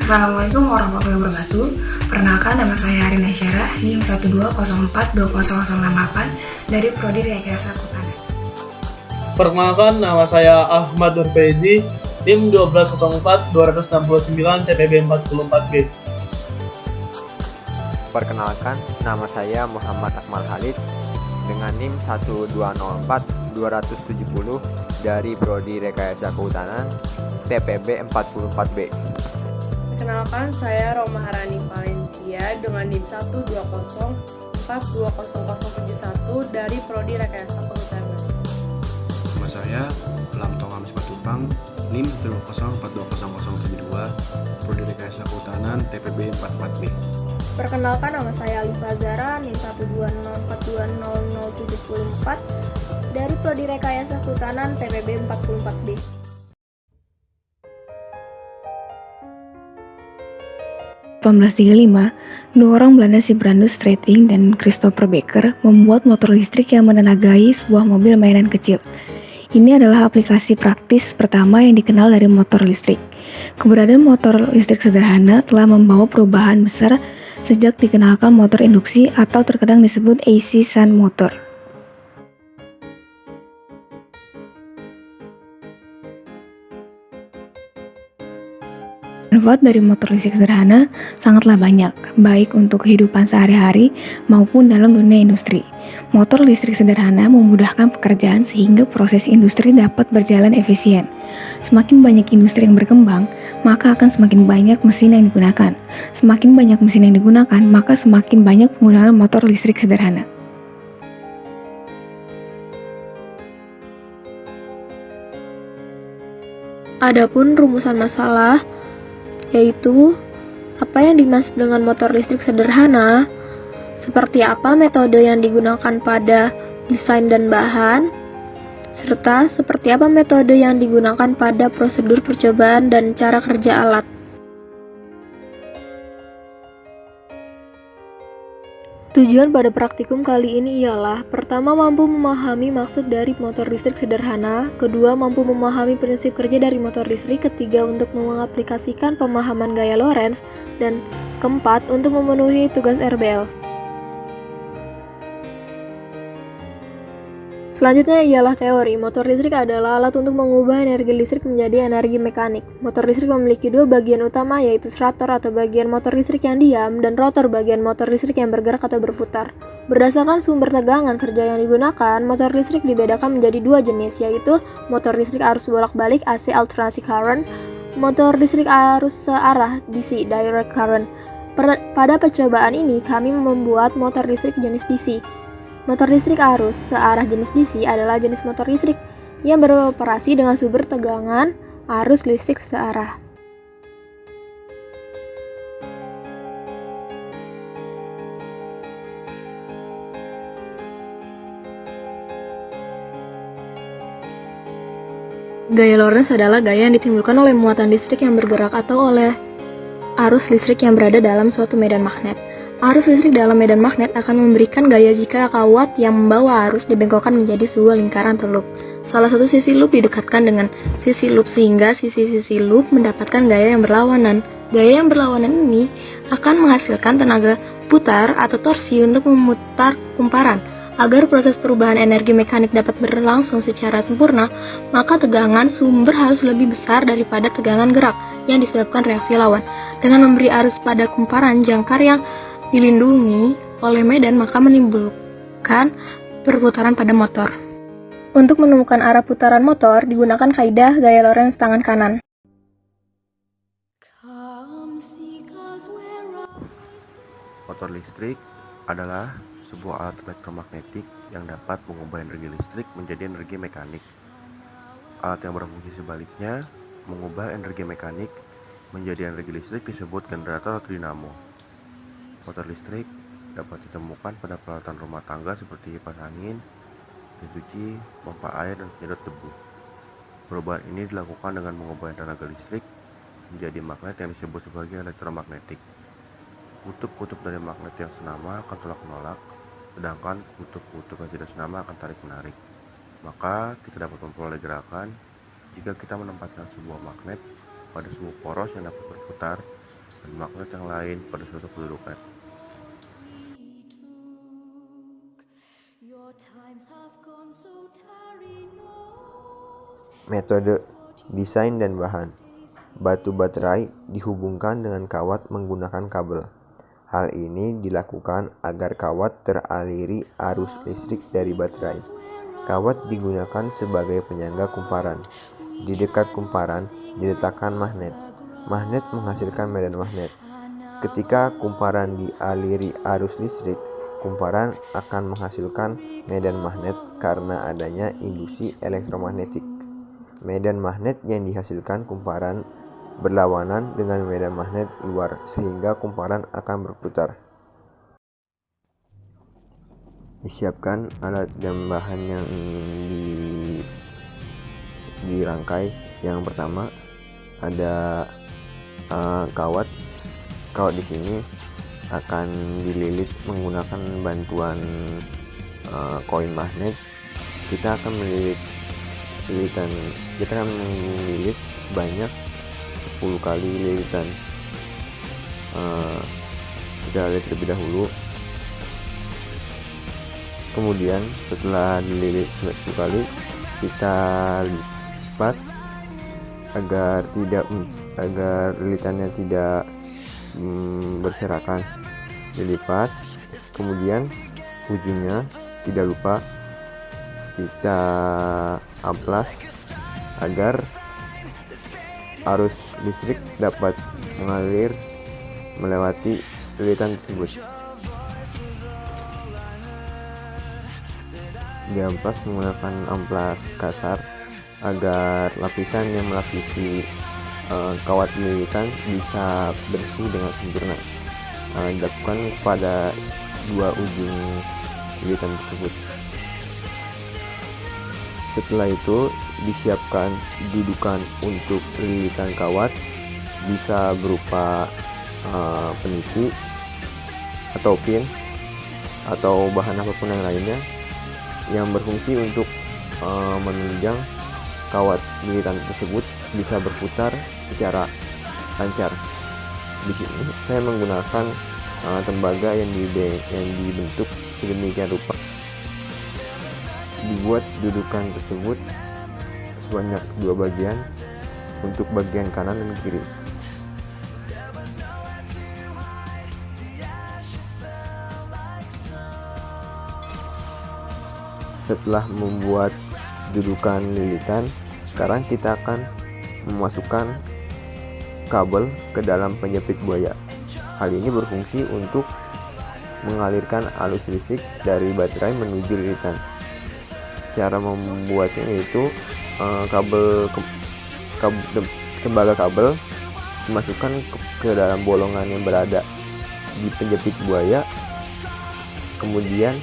Assalamualaikum warahmatullahi wabarakatuh. Perkenalkan, nama saya Arina Syarah, NIM 120420068 dari Prodi Rekayasa Kehutanan. Perkenalkan, nama saya Ahmad Nur Faizi, NIM 1204269 TPB 44B. Perkenalkan, nama saya Muhammad Akmal Khalid dengan NIM 1204270 dari Prodi Rekayasa Kehutanan TPB 44B. Perkenalkan, saya Roma Harani Valencia dengan NIM 120420071 dari Prodi Rekayasa Kehutanan. Nama saya Lamtong Simatupang, NIM 120420072, Prodi Rekayasa Kehutanan TPB 44B. Perkenalkan, nama saya Alifa Zara, NIM 120420074 dari Prodi Rekayasa Kehutanan TPB 44B. Tahun 1835, dua orang Belanda Sibrandus Strating dan Christopher Becker membuat motor listrik yang menenagai sebuah mobil mainan kecil. Ini adalah aplikasi praktis pertama yang dikenal dari motor listrik. Keberadaan motor listrik sederhana telah membawa perubahan besar sejak dikenalkan motor induksi atau terkadang disebut AC shunt motor. Manfaat dari motor listrik sederhana sangatlah banyak, baik untuk kehidupan sehari-hari maupun dalam dunia industri. Motor listrik sederhana memudahkan pekerjaan sehingga proses industri dapat berjalan efisien. Semakin banyak industri yang berkembang, maka akan semakin banyak mesin yang digunakan. Semakin banyak mesin yang digunakan, maka semakin banyak penggunaan motor listrik sederhana. Adapun rumusan masalah yaitu apa yang dimaksud dengan motor listrik sederhana, seperti apa metode yang digunakan pada desain dan bahan, serta seperti apa metode yang digunakan pada prosedur percobaan dan cara kerja alat. Tujuan pada praktikum kali ini ialah: pertama, mampu memahami maksud dari motor listrik sederhana; kedua, mampu memahami prinsip kerja dari motor listrik; ketiga, untuk mengaplikasikan pemahaman gaya Lorentz; dan keempat, untuk memenuhi tugas RBL. Selanjutnya ialah teori. Motor listrik adalah alat untuk mengubah energi listrik menjadi energi mekanik. Motor listrik memiliki dua bagian utama, yaitu stator atau bagian motor listrik yang diam, dan rotor bagian motor listrik yang bergerak atau berputar. Berdasarkan sumber tegangan kerja yang digunakan, motor listrik dibedakan menjadi dua jenis, yaitu motor listrik arus bolak-balik AC alternating current, motor listrik arus searah DC direct current. Pada percobaan ini, kami membuat motor listrik jenis DC. Motor listrik arus searah jenis DC adalah jenis motor listrik yang beroperasi dengan sumber tegangan arus listrik searah. Gaya Lorentz adalah gaya yang ditimbulkan oleh muatan listrik yang bergerak atau oleh arus listrik yang berada dalam suatu medan magnet. Arus listrik dalam medan magnet akan memberikan gaya jika kawat yang membawa arus dibengkokkan menjadi sebuah lingkaran atau loop. Salah satu sisi loop didekatkan dengan sisi loop sehingga sisi-sisi loop mendapatkan gaya yang berlawanan. Gaya yang berlawanan ini akan menghasilkan tenaga putar atau torsi untuk memutar kumparan. Agar proses perubahan energi mekanik dapat berlangsung secara sempurna, maka tegangan sumber harus lebih besar daripada tegangan gerak yang disebabkan reaksi lawan. Dengan memberi arus pada kumparan jangkar yang dilindungi oleh medan, maka menimbulkan perputaran pada motor. Untuk menemukan arah putaran motor, digunakan kaidah gaya Lorentz tangan kanan. Motor listrik adalah sebuah alat elektromagnetik yang dapat mengubah energi listrik menjadi energi mekanik. Alat yang berfungsi sebaliknya, mengubah energi mekanik menjadi energi listrik, disebut generator atau dinamo. Motor listrik dapat ditemukan pada peralatan rumah tangga seperti kipas angin, mesin cuci, pompa air, dan penyedot debu. Perubahan ini dilakukan dengan mengubah tenaga listrik menjadi magnet yang disebut sebagai elektromagnetik. Kutub-kutub dari magnet yang senama akan tolak-menolak, sedangkan kutub-kutub yang tidak senama akan tarik-menarik. Maka kita dapat memperoleh gerakan jika kita menempatkan sebuah magnet pada sebuah poros yang dapat berputar dan magnet yang lain pada suatu kedudukan. Metode desain dan bahan. Batu baterai dihubungkan dengan kawat menggunakan kabel. Hal ini dilakukan agar kawat teraliri arus listrik dari baterai. Kawat digunakan sebagai penyangga kumparan. Di dekat kumparan diletakkan magnet. Magnet menghasilkan medan magnet. Ketika kumparan dialiri arus listrik, kumparan akan menghasilkan medan magnet karena adanya induksi elektromagnetik. Medan magnet yang dihasilkan kumparan berlawanan dengan medan magnet luar sehingga kumparan akan berputar. Disiapkan alat dan bahan yang ingin dirangkai. Yang pertama ada kawat. Kawat di sini akan dililit menggunakan bantuan koin magnet. Kita akan melilit sebanyak 10 kali lilitan. Kita lihat terlebih dahulu. Kemudian setelah dililit 10 kali, kita lipat agar lilitannya tidak berserakan. Dilipat, kemudian ujungnya tidak lupa kita amplas agar arus listrik dapat mengalir melewati lilitan tersebut. Diamplas menggunakan amplas kasar agar lapisan yang melapisi kawat lilitan bisa bersih dengan sempurna. Dilakukan pada dua ujung lilitan tersebut. Setelah itu disiapkan dudukan untuk lilitan kawat, bisa berupa peniti atau pin atau bahan apapun yang lainnya yang berfungsi untuk menunjang kawat lilitan tersebut bisa berputar secara lancar. Di sini saya menggunakan tembaga yang dibentuk sedemikian rupa. Dibuat dudukan tersebut sebanyak 2 bagian untuk bagian kanan dan kiri. Setelah membuat dudukan lilitan, sekarang kita akan memasukkan kabel ke dalam penjepit buaya. Hal ini berfungsi untuk mengalirkan arus listrik dari baterai menuju lilitan. Cara membuatnya yaitu tembaga kabel dimasukkan ke dalam bolongan yang berada di penjepit buaya, kemudian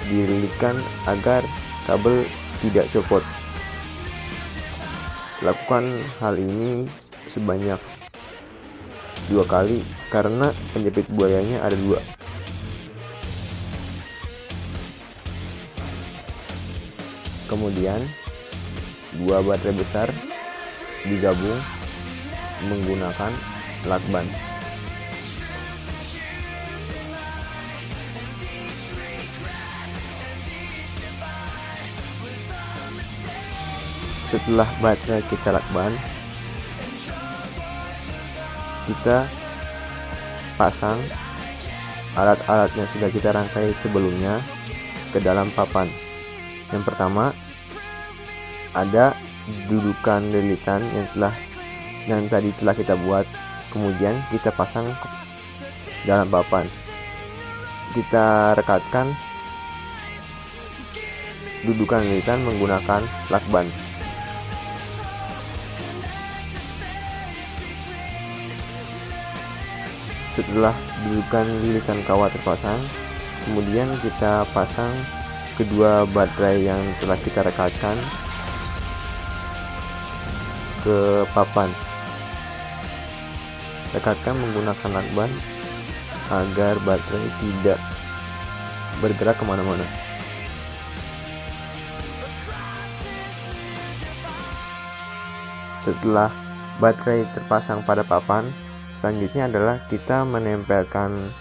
dililitkan agar kabel tidak copot. Lakukan hal ini sebanyak 2 kali karena penjepit buayanya ada 2. Kemudian 2 baterai besar digabung menggunakan lakban. Setelah baterai kita lakban, kita pasang alat-alat yang sudah kita rangkai sebelumnya ke dalam papan. Yang pertama ada dudukan lilitan yang tadi telah kita buat, kemudian kita pasang dalam papan. Kita rekatkan dudukan lilitan menggunakan lakban. Setelah dudukan lilitan kawat terpasang, kemudian kita pasang kedua baterai yang telah kita rekatkan ke papan. Rekatkan menggunakan lakban agar baterai tidak bergerak kemana-mana. Setelah baterai terpasang pada papan, Selanjutnya adalah kita menempelkan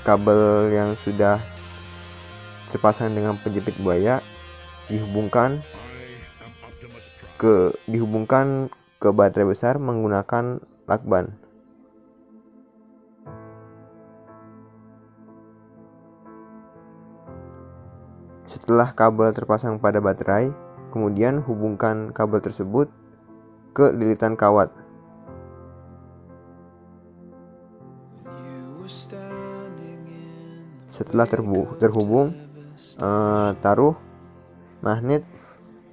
kabel yang sudah sepasang dengan penjepit buaya dihubungkan ke baterai besar menggunakan lakban. Setelah kabel terpasang pada baterai, kemudian hubungkan kabel tersebut ke lilitan kawat. Setelah terhubung, taruh magnet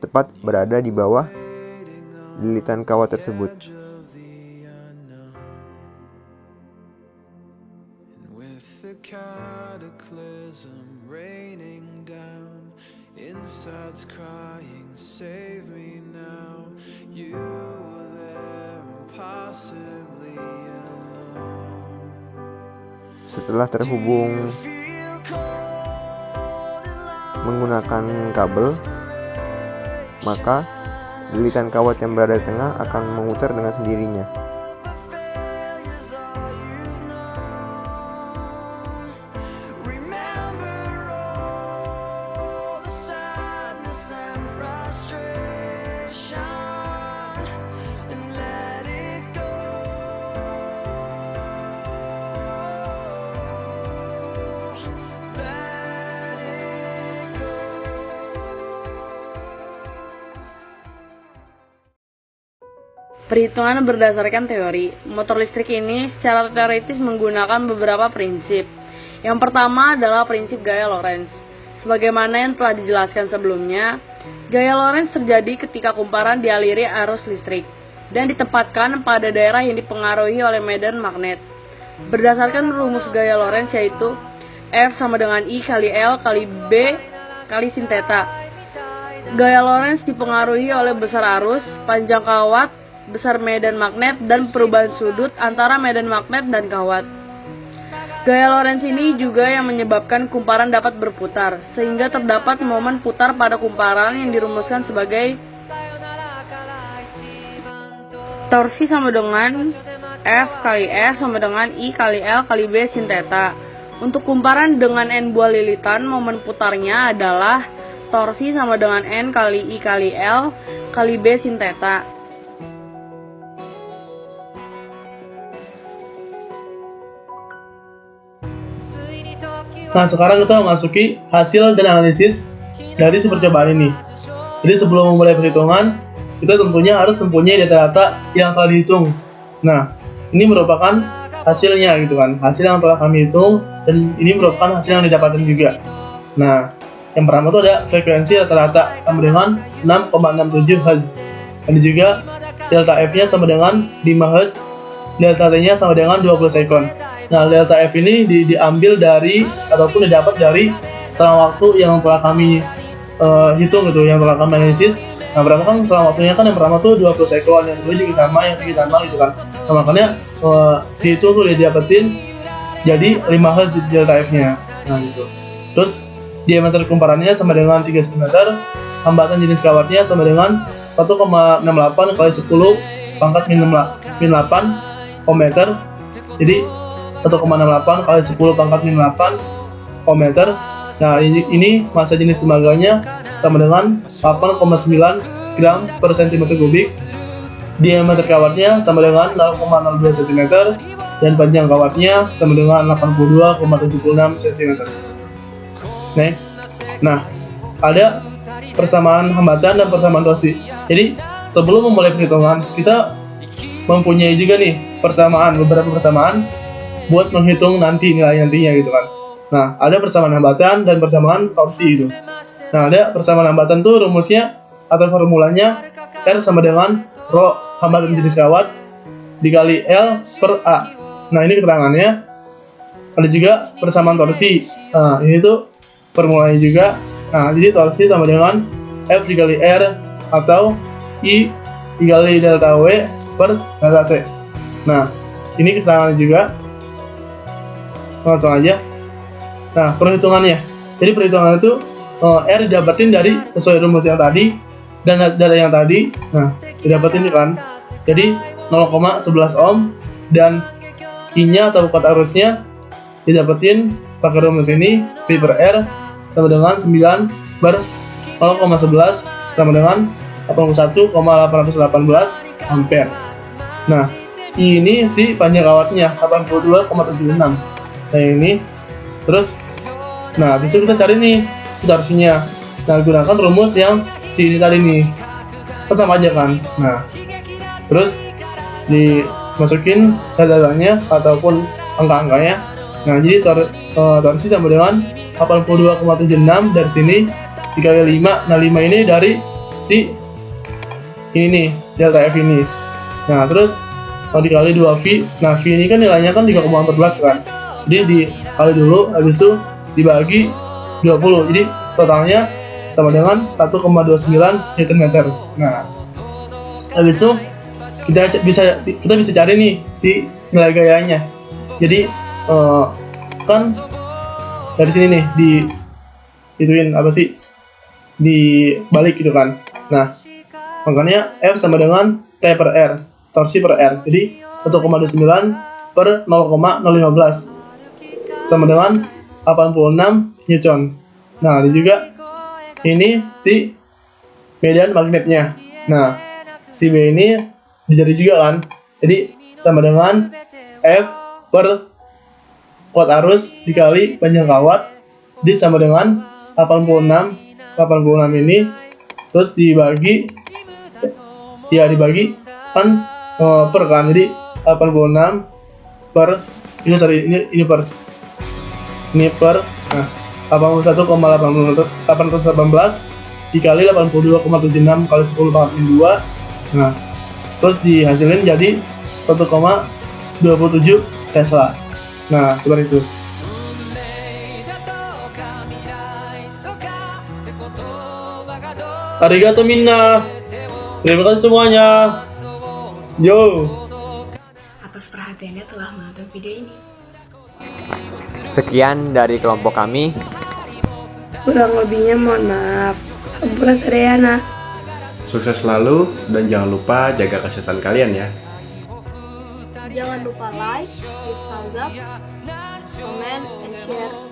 tepat berada di bawah lilitan kawat tersebut. Setelah terhubung menggunakan kabel, maka lilitan kawat yang berada di tengah akan memutar dengan sendirinya. Perhitungan berdasarkan teori. Motor listrik ini secara teoritis menggunakan beberapa prinsip. Yang pertama adalah prinsip gaya Lorentz. Sebagaimana yang telah dijelaskan sebelumnya, gaya Lorentz terjadi ketika kumparan dialiri arus listrik dan ditempatkan pada daerah yang dipengaruhi oleh medan magnet. Berdasarkan rumus gaya Lorentz yaitu F sama dengan I kali L kali B kali sin theta. Gaya Lorentz dipengaruhi oleh besar arus, panjang kawat, besar medan magnet, dan perubahan sudut antara medan magnet dan kawat. Gaya Lorentz ini juga yang menyebabkan kumparan dapat berputar, sehingga terdapat momen putar pada kumparan yang dirumuskan sebagai torsi sama dengan F kali S sama dengan I kali L kali B sin theta. Untuk kumparan dengan N buah lilitan, momen putarnya adalah torsi sama dengan N kali I kali L kali B sin theta. Nah, sekarang kita memasuki hasil dan analisis dari si percobaan ini. Jadi sebelum memulai perhitungan, kita tentunya harus mempunyai data-data yang telah dihitung. Nah, ini merupakan hasilnya gitu kan, hasil yang telah kami hitung, dan ini merupakan hasil yang didapatkan juga. Nah, yang pertama itu ada frekuensi rata-rata sama dengan 6,67 Hz. Ada juga delta F-nya sama dengan 5 Hz, delta T-nya sama dengan 20 sekon. Nah, delta F ini diambil dari ataupun didapat dari selang waktu yang telah kami hitung gitu, yang telah kami analisis. Nah, berapa kan selang waktunya kan yang pertama tuh 20 sekon, yang kedua juga sama, yang ketiga sama gitu kan. Nah, makanya dihitung tuh didapetin jadi 5 Hz delta F-nya. Nah, gitu. Terus diameter kumparannya sama dengan 3 cm, hambatan jenis kawatnya sama dengan 1,68 kali 10 pangkat min 8 ohmmeter. Jadi 1,68 kali 10 pangkat min 8 ohmmeter. Nah, ini massa jenis tembaganya sama dengan 8,9 gram per cm kubik. Diameter kawatnya sama dengan 0,02 cm dan panjang kawatnya sama dengan 82,76 cm. Next. Nah, ada persamaan hambatan dan persamaan torsi. Jadi, sebelum memulai perhitungan, kita mempunyai juga nih beberapa persamaan buat menghitung nilai-nantinya gitu kan. Nah, ada persamaan hambatan dan persamaan torsi itu. Nah, ada persamaan hambatan tuh rumusnya atau formulanya R sama dengan Rho hambatan jenis kawat dikali L per A. Nah, ini keterangannya. Ada juga persamaan torsi. Nah, ini tuh formulanya juga. Nah, jadi torsi sama dengan F dikali R atau I dikali delta W per delta T. Nah, ini keterangannya juga. Langsung aja. Nah, perhitungannya. Jadi perhitungan itu R didapatin dari sesuai rumus yang tadi dan data yang tadi. Nah, didapatin kan. Jadi 0,11 ohm dan I-nya atau kuat arusnya didapetin pakai rumus ini. V per R sama dengan 9 per 0,11 sama dengan 81,818 ampere. Nah, ini si panjang kawatnya 82,76. Nah ini, terus, nah bisa kita cari nih si torsinya. Nah gunakan rumus yang si ini tadi nih, kan sama aja kan. Nah, terus dimasukin data-datanya ataupun angka-angkanya. Nah jadi torsi sama dengan 82,76 dari sini dikali 5. Nah 5 ini dari si ini nih, delta F ini. Nah terus kalau dikali 2V, nah V ini kan nilainya kan 3,14 kan. Jadi dikali dulu, habis itu dibagi 20. Jadi totalnya sama dengan 1,29 Nm. Nah habis itu kita bisa cari nih si nilai gayanya. Jadi kan dari sini nih ituin apa sih, dibalik gitu kan. Nah makanya F sama dengan T per R, torsi per R. Jadi 1,29 per 0,015 sama dengan 86 Newton. Nah ini juga ini si medan magnetnya. Nah si B ini dijari juga kan. Jadi sama dengan F per kuat arus dikali panjang kawat, jadi sama dengan 86 ini, terus dibagi kan per kan. Jadi 86 per ini per nah 81,818 dikali 82,76 kali 10 pangkat min 2. Nah terus dihasilin jadi 1,27 Tesla. Nah seperti itu. Arigato minna. Terima kasih semuanya. Yo. Atas perhatiannya telah menonton video ini. Sekian dari kelompok kami. Kurang lebihnya mohon maaf. Hampura sadayana. Sukses selalu dan jangan lupa jaga kesehatan kalian ya. Jangan lupa like, give thumbs up, comment, and share.